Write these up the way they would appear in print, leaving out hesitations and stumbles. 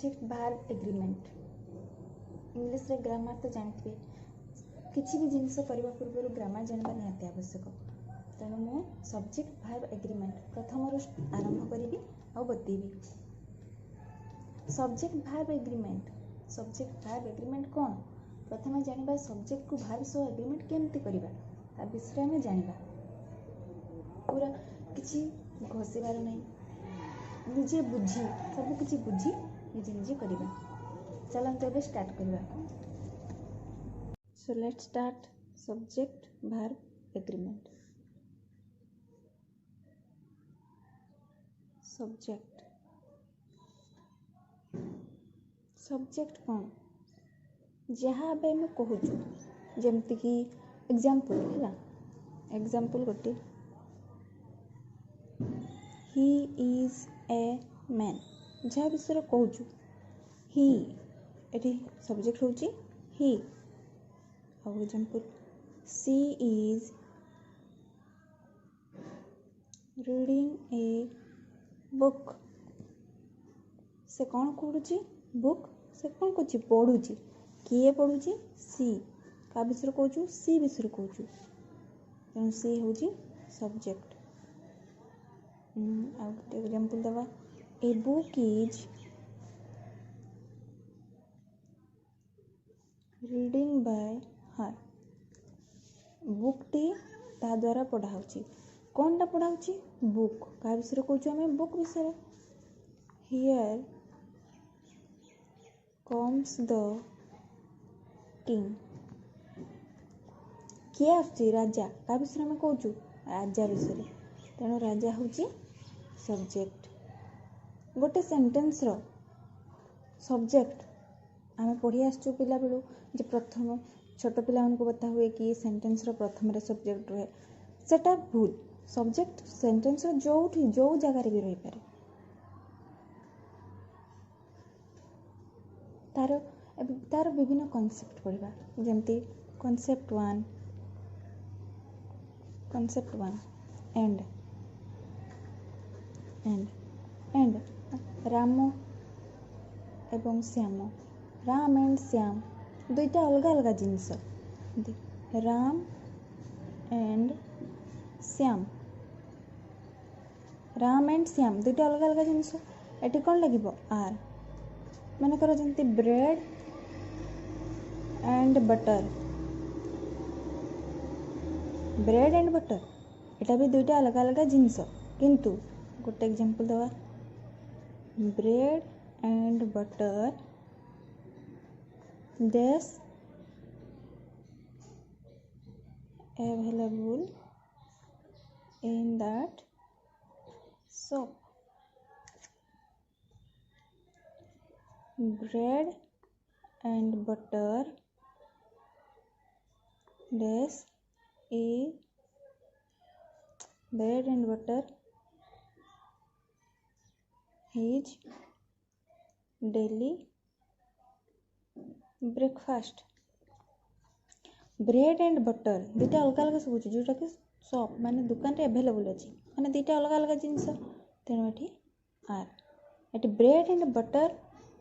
Subject verb agreement English रे grammar तो जानते किसी भी जिनस करने पूर्व ग्रामर जानवा निहाती आवश्यक तेणु मु सब्जेक्ट वर्ब एग्रीमेंट प्रथम आरंभ करी आ बतेबी सब्जेक्ट वर्ब एग्रीमेंट कौन प्रथम जानिबा सब्जेक्ट को वर्ब सह एग्रीमेंट केमती करबा ता विषय में जानिबा पूरा किसी घोषिबार नहीं निजे बुझी सब किसी बुझी निजे निजे करबा चलंतु एबे स्टार्ट करबा so let's start subject verb agreement subject कौन जहाँ आम कहूँ जमती कि एग्जाम्पल है एग्जाम्पल गोटे ही इज ए मैन जहाँ विषय कहूँ ही ये सब्जेक्ट हूँ ही और example C is reading a book से कौन पढ़ुची बुक से कौन कर पढ़ुची किए पढ़ुची सी का विषय कहूँ सी विषय कहूँ तेणु सी हूँ सब्जेक्ट आ गोटे एग्जाम्पल दवा a book is reading by her बुकटी ता द्वारा पढ़ाऊँगी कौन टा पढ़ाऊँगी बुक का विषय कहूँ आम बुक विषय हियर कम्स द किंग किए आसुची राजा का विषय में कहूँ राजा विषय तेणु राजा हूँ सब्जेक्ट गोटे सेंटेंस रो सब्जेक्ट आम पढ़ी आसचु पिला बेलू जे प्रथम छोट पिला को बता हुए कि सेंटेंस रो प्रथम रे सब्जेक्ट रहे सेटा भूल सब्जेक्ट सेंटेंस रो जो जगार भी रही पारे तार विभिन्न कॉन्सेप्ट पढ़ा जमती कॉन्सेप्ट वन एंड राम एवं श्याम राम एंड श्याम दुईटा अलग अलग जिनस राम एंड श्याम दुईटा अलग अलग जिनस ये कौन लगे आर मन कर जमती ब्रेड एंड बटर एटा भी दुईटा अलग अलग जिनस किंतु गोटे एग्जांपल दवा bread and butter dash available in that shop bread and butter dash is bread and butter is daily breakfast bread and butter दुईटा अलग अलग सब जोटा कि शॉप माने दुकान रे अवेलेबल अच्छी माने दुईटा अलग अलग जिनस तेणु ये आर ये ब्रेड एंड बटर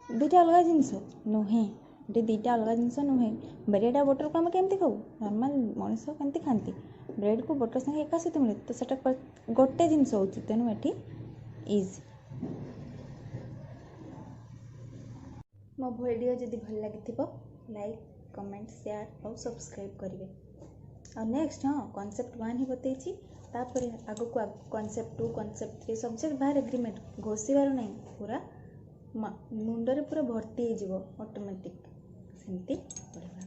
दुईटा अलग जिनस नुहे ये दुईटा अलग जिनस नुहे ब्रेड आ बटर को आम केमती खाऊ नॉर्मल मनीष केमती खाती ब्रेड को बटर संगे एका सहित मिले तो सेटा गोटे जिनस हो तेणु ये इज मो वीडियो जदि भल लगी लाइक कमेंट शेयर और सब्सक्राइब करेंगे और नेक्स्ट हाँ कॉन्सेप्ट 1 ही बतई तापर आग को कॉन्सेप्ट 2 कॉन्सेप्ट 3 सब्जेक्ट बाहर एग्रीमेंट घोषिबार नहीं पूरा मुंडरे पूरा भर्ती हो ऑटोमेटिक सेमती पढ़ा।